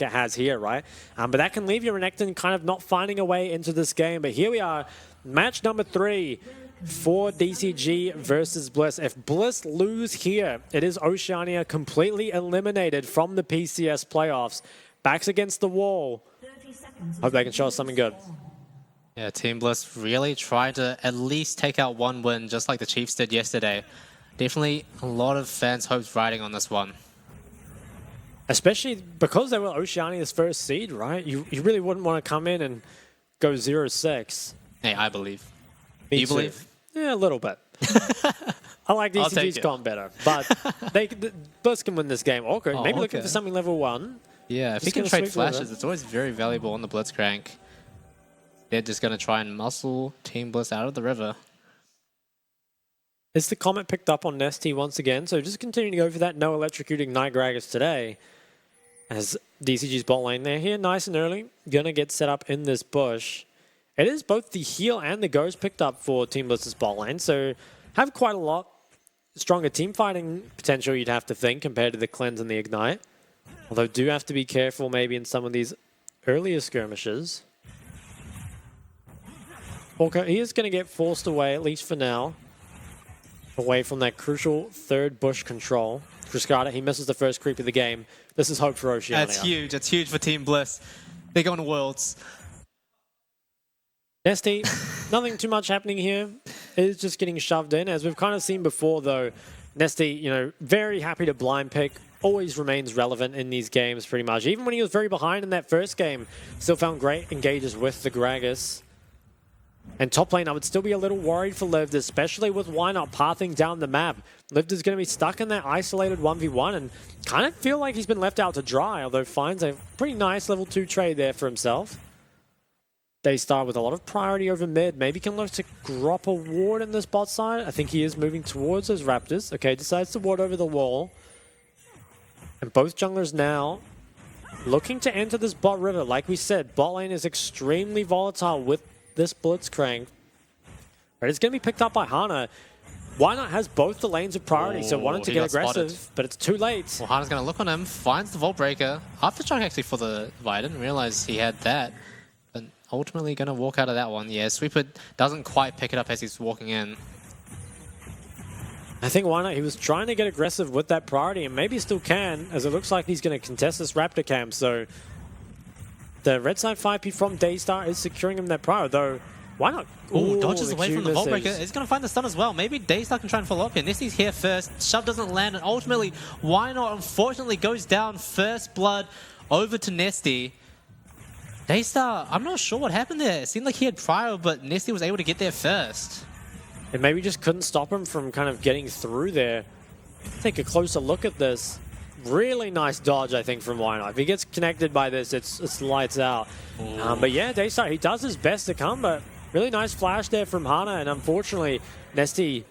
it has here, right? But that can leave your Renekton kind of not finding a way into this game. But here we are, match number 3 for DCG versus Bliss. If Bliss lose here, it is Oceania completely eliminated from the PCS playoffs. Backs against the wall. Hope they can show us something good. Yeah, Team Bliss really tried to at least take out one win, just like the Chiefs did yesterday. Definitely a lot of fans' hopes riding on this one. Especially because they were Oceania's first seed, right? You really wouldn't want to come in and go 0-6. Hey, I believe. Me you too. believe? Yeah, a little bit. I like DCG's gone better, but Bliss can win this game. Okay, maybe looking for something level 1. Yeah, if he can trade flashes, it's always very valuable on the Blitzcrank. They're just going to try and muscle Team Bliss out of the river. Is the Comet picked up on Nesty once again? So just continuing to go for that no electrocuting Night Gragas today. As DCG's bot lane, they're here nice and early. Gonna get set up in this bush. It is both the heal and the ghost picked up for Team Bliss's bot lane. So have quite a lot stronger team fighting potential, you'd have to think, compared to the cleanse and the ignite. Although do have to be careful maybe in some of these earlier skirmishes. Okay, he is going to get forced away, at least for now. Away from that crucial third bush control. Friscata, he misses the first creep of the game. This is hope for Oceania. That's huge. It's huge for Team Bliss. They're going to Worlds. Nesty, nothing too much happening here. It is just getting shoved in. As we've kind of seen before, though, Nesty, you know, very happy to blind pick. Always remains relevant in these games, pretty much. Even when he was very behind in that first game, still found great engages with the Gragas. And top lane, I would still be a little worried for Lived, especially with why not pathing down the map. Lived is going to be stuck in that isolated 1v1 and kind of feel like he's been left out to dry, although finds a pretty nice level 2 trade there for himself. Daystar with a lot of priority over mid. Maybe can look to drop a ward in this bot side. I think he is moving towards those Raptors. Okay, decides to ward over the wall. And both junglers now looking to enter this bot river. Like we said, bot lane is extremely volatile with this Blitzcrank. But it's going to be picked up by Hana. Why not has both the lanes of priority, so wanted to get aggressive, spotted. but it's too late. Well, Hana's going to look on him, finds the Vault Breaker. Aftershock actually for the... Well, I didn't realize he had that. But ultimately going to walk out of that one. Yeah, Sweeper doesn't quite pick it up as he's walking in. I think why not? He was trying to get aggressive with that priority, and maybe still can, as it looks like he's going to contest this Raptor camp. So the red side 5P from Daystar is securing him that prior, though. Why not? Ooh, dodges away from the Vault Breaker. He's going to find the stun as well. Maybe Daystar can try and follow up here. Nisty's here first. Shove doesn't land, and ultimately, why not? Unfortunately, goes down. First blood over to Nesty. Daystar, I'm not sure what happened there. It seemed like he had prior, but Nesty was able to get there first. And maybe just couldn't stop him from kind of getting through there. Take a closer look at this. Really nice dodge, I think, from Wynot. If he gets connected by this, it's lights out. But yeah, Daystar, he does his best to come, but really nice flash there from Hana. And unfortunately, Nesty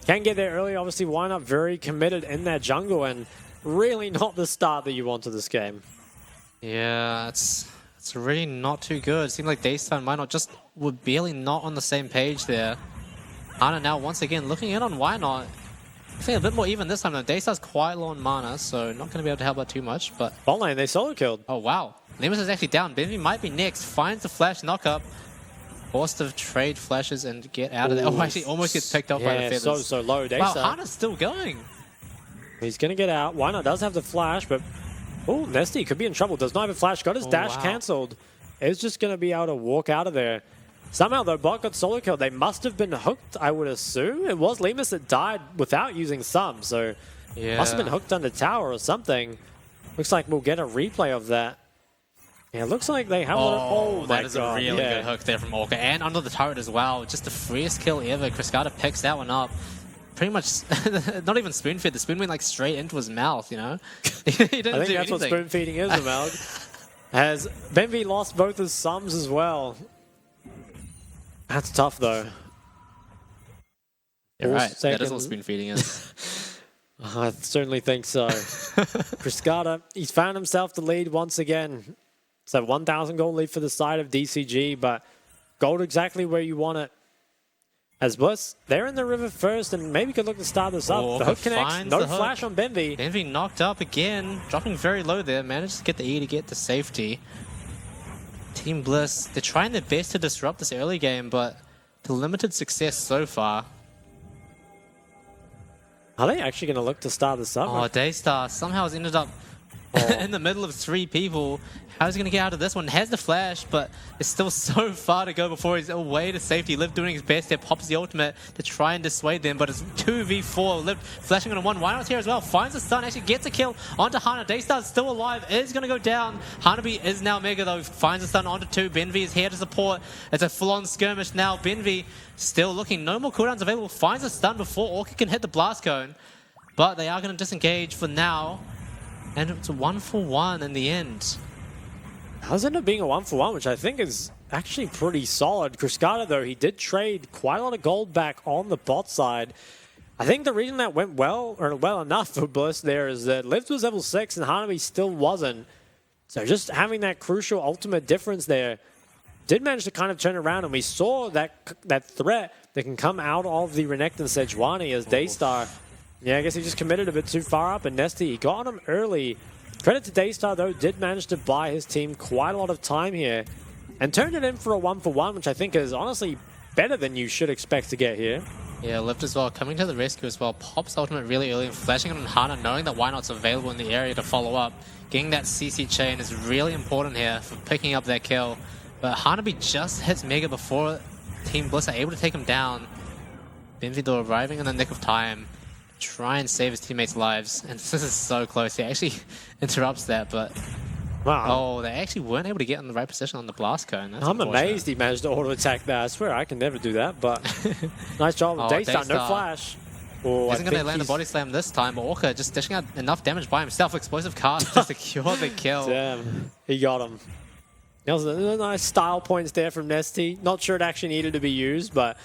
can get there early. Obviously, Wynot very committed in that jungle, and really not the start that you want to this game. Yeah, it's really not too good. It seemed like Daystar and Wynot just were barely not on the same page there. Hana now once again looking in on Why Not. I think a bit more even this time though. Daystar's quite low on mana, so not going to be able to help out too much. But bot lane, they solo killed. Oh wow, Lemus is actually down. Benvi might be next. Finds the flash knock up. Forced to trade flashes and get out of there. Oh, actually almost gets picked off by the feathers. So low. Daystar. Wow, Hana's still going. He's going to get out. Why Not does have the flash, but oh, Nesty could be in trouble. Does not have a flash. Got his dash cancelled. Is just going to be able to walk out of there. Somehow, though, bot got solo killed. They must have been hooked, I would assume. It was Lemus that died without using some, so yeah. Must have been hooked under tower or something. Looks like we'll get a replay of that. Yeah, it looks like they have Oh, my that is God. a really good hook there from Orca. And under the turret as well. Just the freest kill ever. Friscata picks that one up. Pretty much, not even spoon fed. The spoon went like straight into his mouth, you know? He didn't I think do that's anything. what spoon feeding is, Amalg. Has Benvi lost both his sums as well. That's tough, though. Yeah, right. That is what spoon feeding is. I certainly think so. Friscata, he's found himself the lead once again. It's a 1,000 gold lead for the side of DCG, but gold exactly where you want it. As Bliss, they're in the river first and maybe could look to start this up. The hook connects, no flash on Benvi. Benvi knocked up again, dropping very low there, managed to get the E to get to safety. Team Bliss, they're trying their best to disrupt this early game, but to limited success so far. Are they actually going to look to start this up? Oh, Daystar somehow has ended up in the middle of 3 people. How's he going to get out of this one? Has the flash, but it's still so far to go before he's away to safety. Liv doing his best there, pops the ultimate to try and dissuade them, but it's 2v4. Liv flashing on a 1. Why not here as well? Finds the stun, actually gets a kill onto Hana. Daystar's still alive, is going to go down. Hanabi is now mega though, finds the stun onto 2. Benvi is here to support. It's a full-on skirmish now. Benvi still looking, no more cooldowns available. Finds the stun before Orca can hit the blast cone, but they are going to disengage for now. And it's a 1-for-1 in the end. Does end up being a 1-for-1, which I think is actually pretty solid. Cruscata, though, he did trade quite a lot of gold back on the bot side. I think the reason that went well, or well enough for Bliss there, is that Liv was level 6 and Hanabi still wasn't. So just having that crucial ultimate difference there did manage to kind of turn around, and we saw that threat that can come out of the Renekton Sejuani as Daystar. Yeah, I guess he just committed a bit too far up, and Nesty, he got him early. Credit to Daystar, though, did manage to buy his team quite a lot of time here and turned it in for a 1-for-1, which I think is honestly better than you should expect to get here. Yeah, Lift as well, coming to the rescue as well. Pops ultimate really early and flashing on Hana, knowing that Why Not's available in the area to follow up. Getting that CC chain is really important here for picking up that kill. But Hanabi just hits Mega before Team Bliss are able to take him down. Benvidor arriving in the nick of time. Try and save his teammates' lives, and this is so close. He actually interrupts that, but wow. Oh, they actually weren't able to get in the right position on the blast cone. That's I'm amazed he managed to auto attack that. I swear I can never do that, but nice job with Daystar. No flash. Oh, isn't going to land a body slam this time, but Orca just dishing out enough damage by himself. Explosive cast to secure the kill. Damn, he got him. That was a nice style points there from Nesty. Not sure it actually needed to be used, but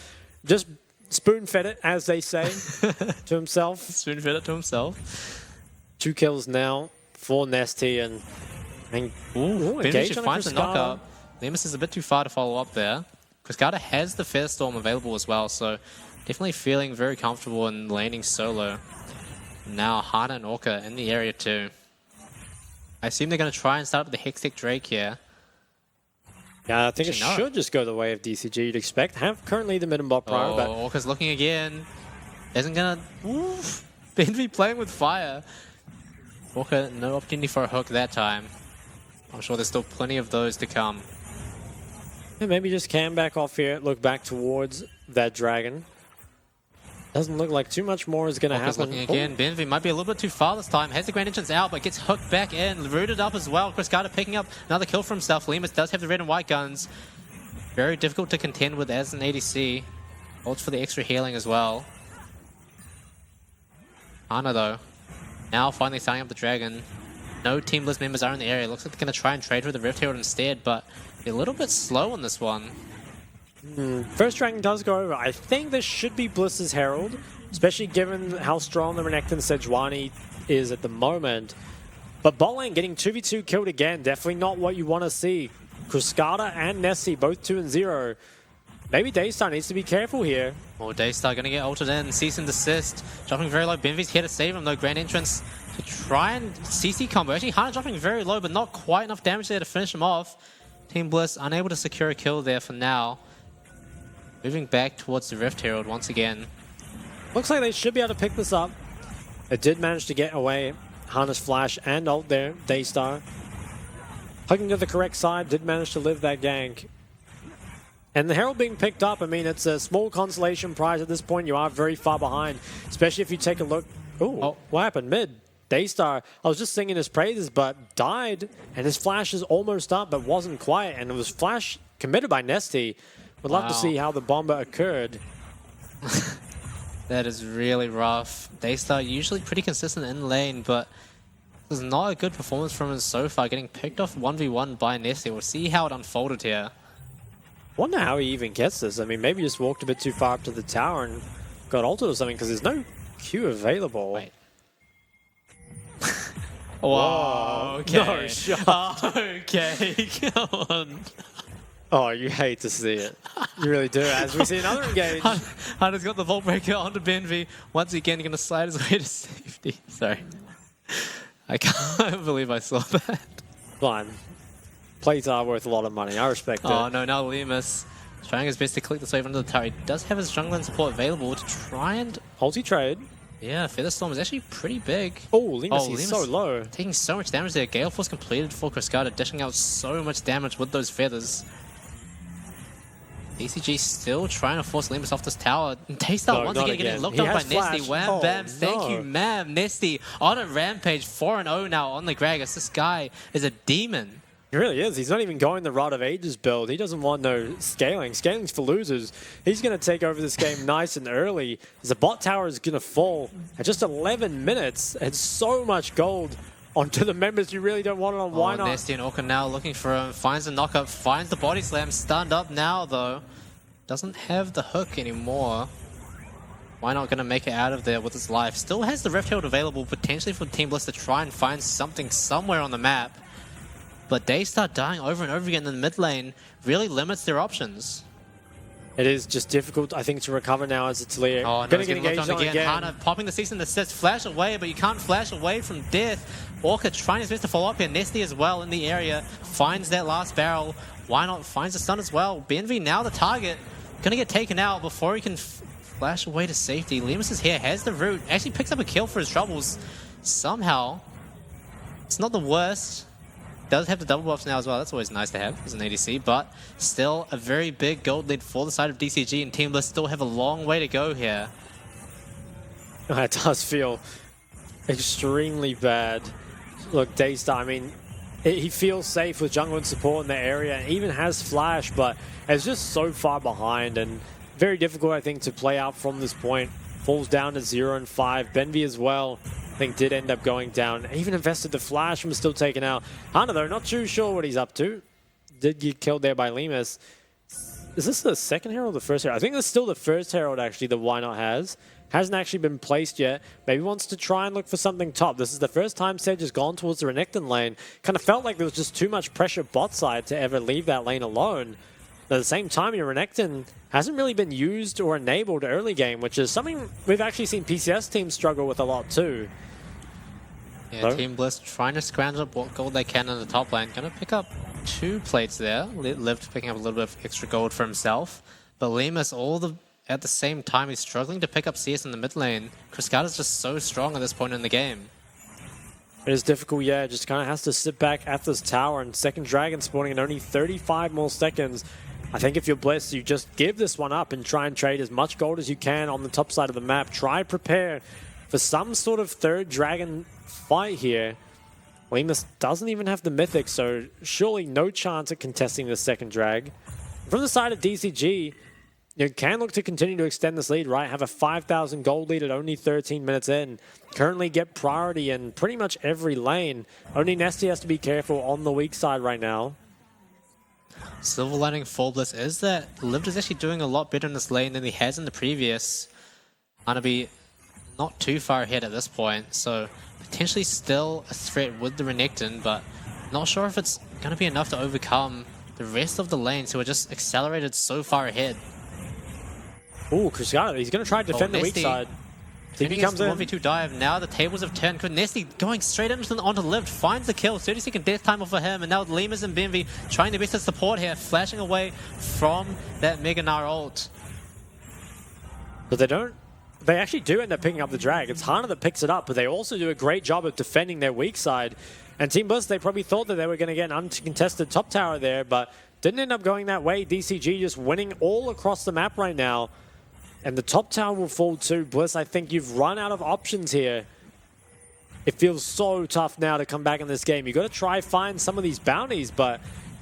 just spoon-fed it, as they say, to himself. Spoon-fed it to himself. 2 kills now for Nesty, and Benji finds the knockup. Nemesis is a bit too far to follow up there. Cruscata has the Fair Storm available as well, so definitely feeling very comfortable in laning solo. Now Hana and Orca in the area too. I assume they're going to try and start up the Hextech Drake here. Yeah, I think it should just go the way of DCG. You'd expect. Have currently the mid and bot prior, but Orca's looking again. Isn't gonna. Benvi playing with fire. Orca, no opportunity for a hook that time. I'm sure there's still plenty of those to come. Yeah, maybe just cam back off here. Look back towards that dragon. Doesn't look like too much more is going to happen. Looking again. Benvi might be a little bit too far this time. Has the Grand Entrance out, but gets hooked back in. Rooted up as well. Cruscata picking up another kill for himself. Lemus does have the red and white guns. Very difficult to contend with as an ADC. Ults for the extra healing as well. Hana, though, now finally starting up the dragon. No Team Bliss members are in the area. Looks like they're going to try and trade for the Rift Herald instead, but they're a little bit slow on this one. First dragon does go over. I think this should be Bliss's Herald, especially given how strong the Renekton Sejuani is at the moment. But bot lane getting 2v2 killed again, definitely not what you want to see. Cruscata and Nessie both 2-0. Maybe Daystar needs to be careful here. Oh, Daystar going to get ulted in. Cease and desist. Dropping very low. Benvi's here to save him though. Grand Entrance to try and CC combo. Actually, Hana dropping very low, but not quite enough damage there to finish him off. Team Bliss unable to secure a kill there for now. Moving back towards the Rift Herald once again. Looks like they should be able to pick this up. It did manage to get away. Hana's flash and ult there. Daystar hugging to the correct side, did manage to live that gank. And the Herald being picked up, I mean, it's a small consolation prize at this point. You are very far behind, especially if you take a look. Ooh, what happened mid? Daystar, I was just singing his praises, but died, and his flash is almost up, but wasn't quite, and it was flash committed by Nesty. Would love to see how the bomber occurred. That is really rough. Daystar usually pretty consistent in lane, but this is not a good performance from him so far, getting picked off 1v1 by Nesty. We'll see how it unfolded here. Wonder how he even gets this. I mean, maybe just walked a bit too far up to the tower and got ulted or something, because there's no Q available. Wait. Whoa, okay. No shot. Okay, come on. Oh, you hate to see it. You really do. As we see another engage. Hunter's got the Vault Breaker onto Benvi. Once again, going to slide his way to safety. Sorry. I can't believe I saw that. Fine. Plays are worth a lot of money. I respect it. Oh, no, now Lemus trying his best to click this wave under the tower. He does have his jungling support available to try and... Multi-trade. Yeah, Featherstorm is actually pretty big. Oh, Lemus is so low. Taking so much damage there. Gale Force completed for Cryscata, dishing out so much damage with those feathers. DCG still trying to force Lemus off this tower. And Daystar once again getting looked up by Nesty. Wham, bam, thank you, ma'am. Nesty on a rampage, 4-0 now on the Gragas. This guy is a demon. He really is. He's not even going the Rod of Ages build. He doesn't want no scaling. Scaling's for losers. He's going to take over this game nice and early. As the bot tower is going to fall at just 11 minutes. And so much gold onto the members you really don't want it on. Why not? Nesty and Orca now looking for him. Finds the knockup. Finds the body slam. Stunned up now, though. Doesn't have the hook anymore. Why not going to make it out of there with his life? Still has the Rift Hilt available potentially for Team Bliss to try and find something somewhere on the map. But Daystar dying over and over again in the mid lane really limits their options. It is just difficult, I think, to recover now as it's Leo. Oh, no, Gonna get engaged on again. Hana popping the cease and desist, flash away, but you can't flash away from death. Orca trying his best to follow up here. Nesty as well in the area. Finds that last barrel. Why not? Finds the stun as well. Benvi now the target. Gonna get taken out before he can flash away to safety. Lemus is here, has the root. Actually picks up a kill for his troubles. Somehow. It's not the worst. Does have the double buffs now as well. That's always nice to have as an ADC, but still a very big gold lead for the side of DCG, and Team Bliss still have a long way to go here. It does feel extremely bad. Look, Daystar, I mean, he feels safe with jungle and support in the area, and even has flash, but it's just so far behind and very difficult, I think, to play out from this point. Falls down to 0 and 5. Benvi as well, I think, did end up going down. Even invested the flash and was still taken out. Hana, though, not too sure what he's up to. Did get killed there by Lemus. Is this the second herald or the first herald? I think this is still the first herald, actually, that Why Not has. Hasn't actually been placed yet. Maybe wants to try and look for something top. This is the first time Sedge has gone towards the Renekton lane. Kind of felt like there was just too much pressure bot side to ever leave that lane alone. But at the same time, your Renekton hasn't really been used or enabled early game, which is something we've actually seen PCS teams struggle with a lot too. Yeah, Team Bliss trying to scrounge up what gold they can in the top lane. Gonna pick up 2 plates there. Lived picking up a little bit of extra gold for himself. But Lemus, at the same time, he's struggling to pick up CS in the mid lane. Cryscata's just so strong at this point in the game. It is difficult, yeah. Just kind of has to sit back at this tower, and second dragon spawning in only 35 more seconds. I think if you're Bliss, you just give this one up and try and trade as much gold as you can on the top side of the map. Try prepare for some sort of third dragon fight here. Lemus doesn't even have the mythic, so surely no chance at contesting the second drag. From the side of DCG, you can look to continue to extend this lead, right? Have a 5,000 gold lead at only 13 minutes in. Currently get priority in pretty much every lane. Only Nesty has to be careful on the weak side right now. Silver lining for Bliss is that Lived is actually doing a lot better in this lane than he has in the previous. Gonna be not too far ahead at this point, so potentially still a threat with the Renekton, but not sure if it's gonna be enough to overcome the rest of the lanes who are just accelerated so far ahead. Ooh, Cryscata, he's gonna try to defend the weak side. If he comes in 1v2 dive, now the tables have turned. Nesty going straight onto Lived, finds the kill, 30-second death timer for him, and now Lemus and Benvi trying their best to support here, flashing away from that Mega Gnar ult. But they actually do end up picking up the drag. It's Hana that picks it up, but they also do a great job of defending their weak side. And Team Bliss, they probably thought that they were going to get an uncontested top tower there, but didn't end up going that way. DCG just winning all across the map right now. And the top tower will fall too. Bliss, I think you've run out of options here. It feels so tough now to come back in this game. You've got to try find some of these bounties, but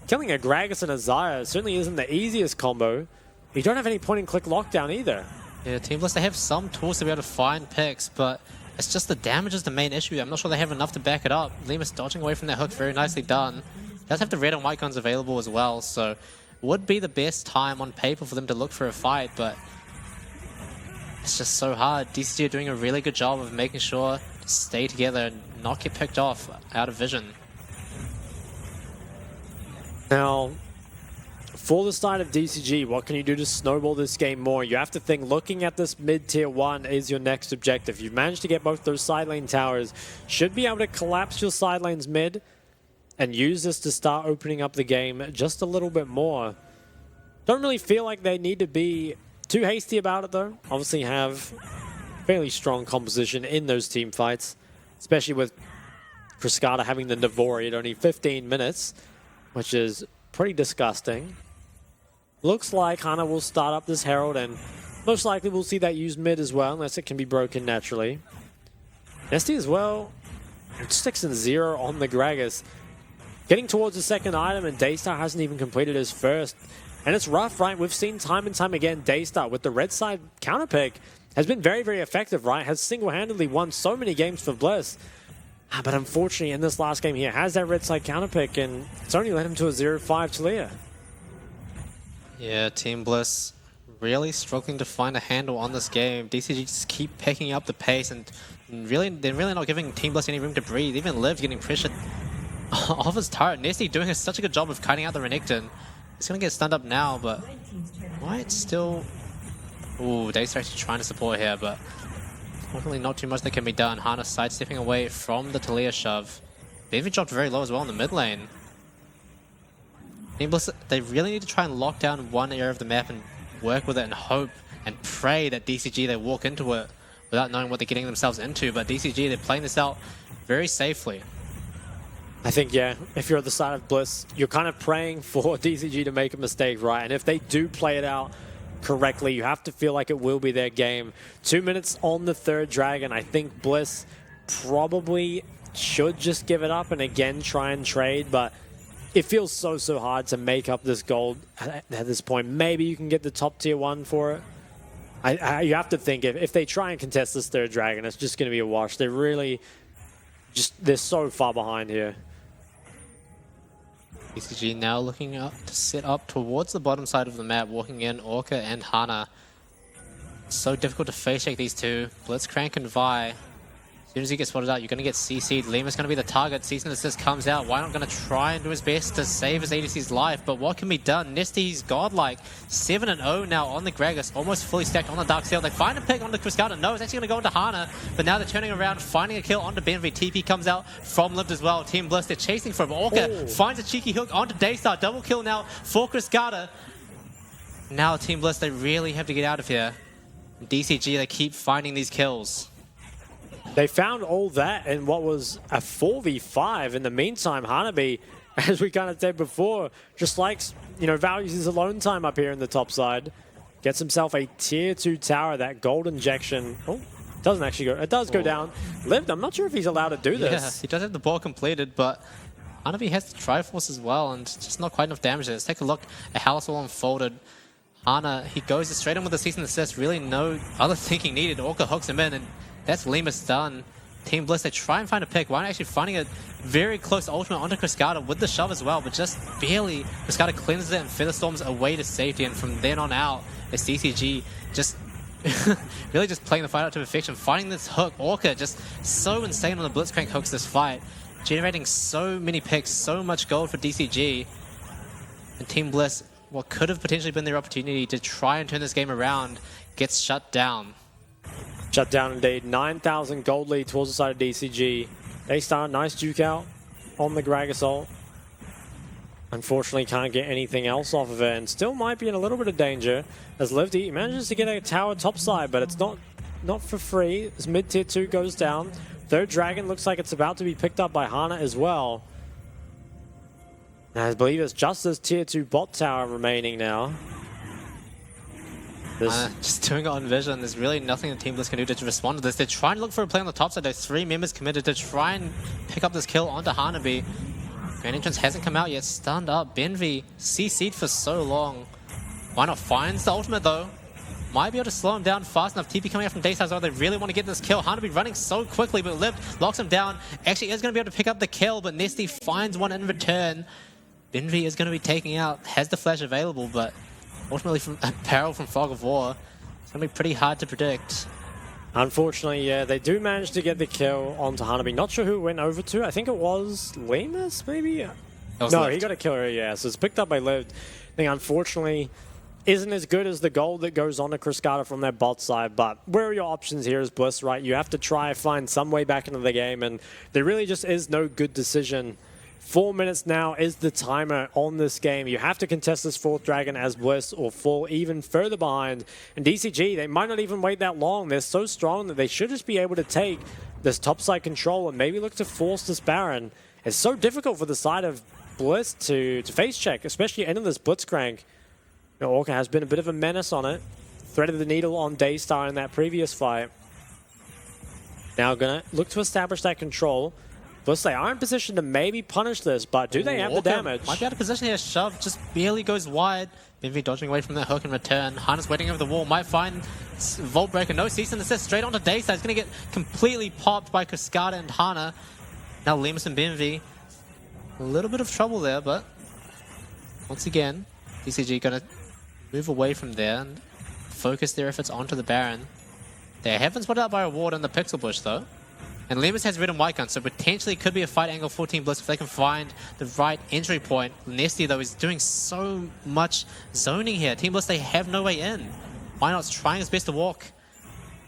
killing a Gragas and a Xayah certainly isn't the easiest combo. You don't have any point-and-click lockdown either. Yeah, Team Bliss, they have some tools to be able to find picks, but it's just the damage is the main issue. I'm not sure they have enough to back it up. Lemus dodging away from that hook, very nicely done. Does have the red and white guns available as well, so would be the best time on paper for them to look for a fight, but it's just so hard. DCG are doing a really good job of making sure to stay together and not get picked off out of vision. Now, for the side of DCG, what can you do to snowball this game more? You have to think, looking at this mid-tier 1 is your next objective. You've managed to get both those side lane towers. Should be able to collapse your side lanes mid and use this to start opening up the game just a little bit more. Don't really feel like they need to be too hasty about it though. Obviously have fairly strong composition in those team fights, especially with Cascada having the Navori at only 15 minutes, which is pretty disgusting. Looks like Hana will start up this Herald, and most likely we'll see that used mid as well, unless it can be broken naturally. Nesty as well, 6-0 on the Gragas. Getting towards the second item, and Daystar hasn't even completed his first. And it's rough, right? We've seen time and time again, Daystar with the red side counter pick has been very, very effective, right? Has single-handedly won so many games for Bliss. But unfortunately, in this last game here, has that red side counter pick, and it's only led him to a 0-5 Talia. Yeah, Team Bliss really struggling to find a handle on this game. DCG just keep picking up the pace, and they're really not giving Team Bliss any room to breathe. Even Liv getting pressured off his turret. Nesty doing such a good job of cutting out the Renekton. He's going to get stunned up now, but might still... Ooh, Daystar actually trying to support here, but hopefully not too much that can be done. Hana sidestepping away from the Talia shove. They even dropped very low as well in the mid lane. Team Bliss, they really need to try and lock down one area of the map and work with it and hope and pray that DCG, they walk into it without knowing what they're getting themselves into. But DCG, they're playing this out very safely. I think, yeah, if you're at the side of Bliss, you're kind of praying for DCG to make a mistake, right? And if they do play it out correctly, you have to feel like it will be their game. 2 minutes on the third dragon. I think Bliss probably should just give it up and again try and trade, but it feels so hard to make up this gold at this point. Maybe you can get the top tier 1 for it. You have to think, if they try and contest this third dragon, it's just going to be a wash. They're really they're so far behind here. DCG now looking up to set up towards the bottom side of the map, walking in Orca and Hana. So difficult to face shake these two. Blitzcrank and Vi. As soon as he gets spotted out, you're going to get CC'd. Lima's going to be the target. Cease and Desist comes out. Why not going to try and do his best to save his ADC's life? But what can be done? Nesty's godlike. 7-0 now on the Gragas. Almost fully stacked on the Dark Sail. They find a pick onto Cascada. No, it's actually going to go into Hana. But now they're turning around, finding a kill onto Benvi. TP comes out from Lived as well. Team Bliss, they're chasing from Orca. Finds a cheeky hook onto Daystar. Double kill now for Cascada. Now Team Bliss, they really have to get out of here. DCG, they keep finding these kills. They found all that in what was a 4v5. In the meantime, Hanabi, as we kind of said before, just likes, values his alone time up here in the top side. Gets himself a tier 2 tower, that gold injection. Oh, doesn't actually go. It does go down. Lived, I'm not sure if he's allowed to do this. Yeah, he does have the ball completed, but Hanabi has the Triforce as well, and just not quite enough damage there. Let's take a look at how it's all unfolded. Hana, he goes straight in with the cease and desist. Really no other thinking needed. Orca hooks him in, and that's Lima's done. Team Bliss, they try and find a pick. Why not actually finding a very close ultimate onto Cascada with the shove as well, but just barely. Cascada cleanses it and Featherstorms away to safety, and from then on out, it's DCG just really just playing the fight out to perfection. Finding this hook, Orca just so insane on the Blitzcrank hooks this fight, generating so many picks, so much gold for DCG. And Team Bliss, what could have potentially been their opportunity to try and turn this game around, gets shut down. Shut down indeed. 9,000 gold lead towards the side of DCG. Daystar, nice juke out on the Gragas ult. Unfortunately, can't get anything else off of it, and still might be in a little bit of danger as Livdy manages to get a tower topside, but it's not for free as mid-tier 2 goes down. Third dragon looks like it's about to be picked up by Hana as well. And I believe it's just this tier 2 bot tower remaining now. Just doing it on vision, there's really nothing that Team Bliss can do to respond to this. They're trying to look for a play on the top side. There's 3 members committed to try and pick up this kill onto Hanabi. Grand Entrance hasn't come out yet, stunned up. Benvi CC'd for so long. Why not finds the ultimate though? Might be able to slow him down fast enough. TP coming out from Daystar as well. They really want to get this kill. Hanabi running so quickly, but Lip locks him down. Actually is going to be able to pick up the kill, but Nesty finds one in return. Benvi is going to be taking out, has the flash available, but ultimately from Peril from Fog of War, it's going to be pretty hard to predict. Unfortunately, yeah, they do manage to get the kill onto Hanabi. Not sure who it went over to. I think it was Lemus, maybe? No, Lived. he got a kill, yeah, so it's picked up by Lived. think unfortunately isn't as good as the gold that goes on to Cascada from their bot side. But where are your options here as Bliss, right? You have to try and find some way back into the game, and there really just is no good decision. 4 minutes now is the timer on this game. You have to contest this 4th dragon as Bliss or fall even further behind. And DCG, they might not even wait that long. They're so strong that they should just be able to take this topside control and maybe look to force this Baron. It's so difficult for the side of Bliss to face check, especially into this Blitzcrank. You know, Orca has been a bit of a menace on it. Threaded the needle on Daystar in that previous fight. Now gonna look to establish that control. Bliss, they are in position to maybe punish this, but do they have the damage? Might be out of position here. Shove just barely goes wide. BNV dodging away from that hook in return. Hana's waiting over the wall. Might find Vault Breaker. No cease and desist. Straight onto Daystar. He's going to get completely popped by Cascada and Hana. Now Lemus and BNV. A little bit of trouble there, but once again, DCG going to move away from there and focus their efforts onto the Baron. They haven't spotted out by a ward in the Pixel Bush, though. And Lemus has red and white gun, so potentially could be a fight angle for Team Bliss if they can find the right entry point. Nesty, though, is doing so much zoning here. Team Bliss, they have no way in. Why not? Trying his best to walk.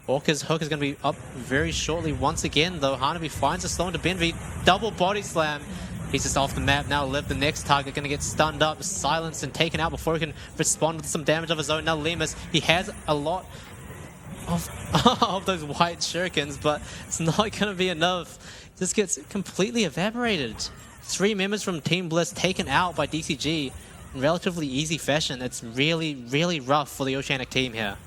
Orca's hook is going to be up very shortly once again, though. Hanabi finds a slow into Benvi. Double body slam. He's just off the map now. Liv, the next target, going to get stunned up, silenced, and taken out before he can respond with some damage of his own. Now Lemus, he has a lot of those white shurikens, but it's not going to be enough. This gets completely evaporated. 3 members from Team Bliss taken out by DCG in relatively easy fashion. It's really, really rough for the Oceanic team here.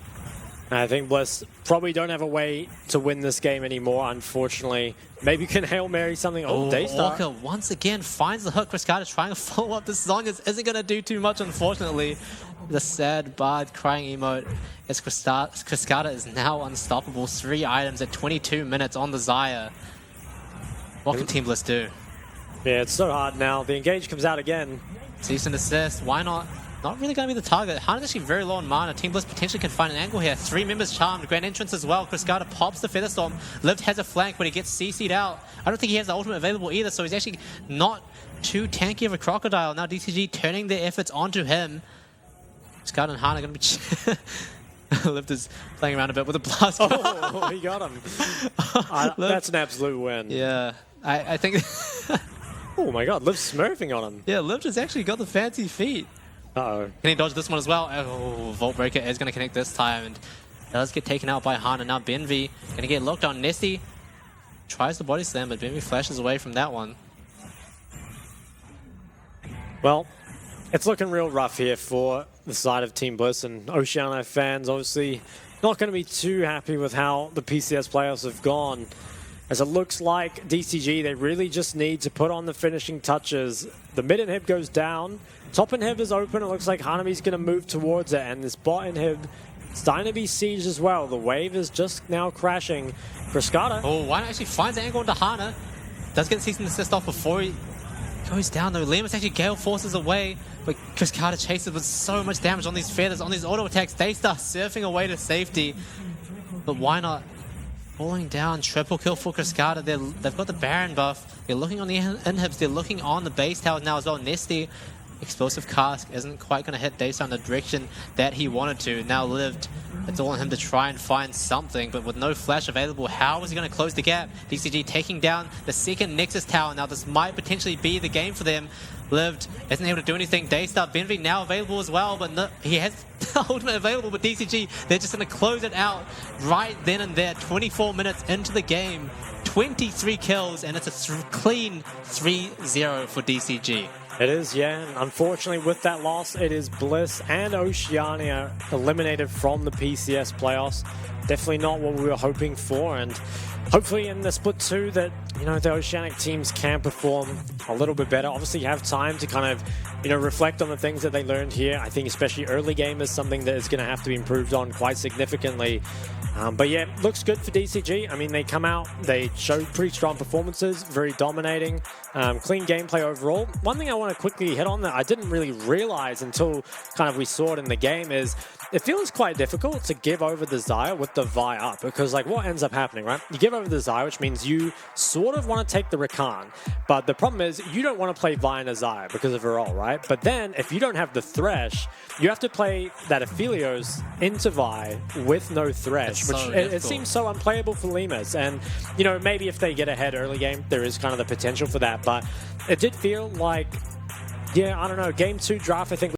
I think Bliss probably don't have a way to win this game anymore, unfortunately. Maybe you can Hail Mary something. Oh, Daystar. Orca once again finds the hook. Cascada trying to follow up. This song isn't going to do too much, unfortunately. The sad bard crying emote as Cascada is now unstoppable. 3 items at 22 minutes on the Xayah. What can Team Bliss do? Yeah, it's so hard now. The engage comes out again. Cease and desist. Why not? Not really going to be the target. Hana's actually very low on mana. Team Bliss potentially can find an angle here. 3 members charmed. Grand entrance as well. Cascada pops the Featherstorm. Lived has a flank, but he gets CC'd out. I don't think he has the ultimate available either, so he's actually not too tanky of a crocodile. Now DCG turning their efforts onto him. Cascada and Hana are going to be... Lift is playing around a bit with a blast. Oh, he got him. That's an absolute win. Yeah, I think... Oh my god, Liv's smurfing on him. Yeah, Liv has actually got the fancy feet. Uh-oh. Can he dodge this one as well? Oh, Vault Breaker is going to connect this time and does get taken out by Hana. Now Benvi going to get locked on. Nesty tries the body slam, but Benvi flashes away from that one. Well, it's looking real rough here for the side of Team Bliss, and Oceania fans obviously not going to be too happy with how the PCS playoffs have gone. As it looks like DCG, they really just need to put on the finishing touches. The mid inhib goes down. Top inhib is open. It looks like Hanabi's going to move towards it, and this bot inhib starting to be sieged as well. The wave is just now crashing. Cascada. Oh, why not actually finds the angle into Hana? Does get cease and desist off before he goes down though. Lemus actually gale forces away, but Cascada chases with so much damage on these feathers, on these auto attacks. They start surfing away to safety. But why not? Falling down, triple kill for Cascada. They've got the Baron buff. They're looking on the inhibs. They're looking on the base tower now as well. Nesty, explosive cask isn't quite going to hit Daystar in the direction that he wanted to. Now Lived, it's all on him to try and find something, but with no flash available, how is he going to close the gap? DCG taking down the second Nexus tower. Now this might potentially be the game for them. Lived isn't able to do anything. Daystar, Benvi now available as well, but no, he has the ultimate available, but DCG, they're just going to close it out right then and there. 24 minutes into the game, 23 kills, and it's a clean 3-0 for DCG. It is, yeah. Unfortunately, with that loss, it is Bliss and Oceania eliminated from the PCS playoffs. Definitely not what we were hoping for, and hopefully in the split 2 that, you know, the Oceanic teams can perform a little bit better. Obviously, you have time to kind of, you know, reflect on the things that they learned here. I think especially early game is something that is going to have to be improved on quite significantly. But yeah, looks good for DCG. I mean, they come out, they showed pretty strong performances, very dominating, clean gameplay overall. One thing I want to quickly hit on that I didn't really realize until kind of we saw it in the game is it feels quite difficult to give over the Xayah with the Vi up, because like what ends up happening, right? You give over the Xayah, which means you sort of want to take the Rakan, but the problem is you don't want to play Vi and a Xayah because of her ult, right? But then if you don't have the Thresh, you have to play that Aphelios into Vi with no Thresh, which it seems so unplayable for Limas. And, you know, maybe if they get ahead early game, there is kind of the potential for that, but it did feel like, yeah, I don't know, game 2 draft, I think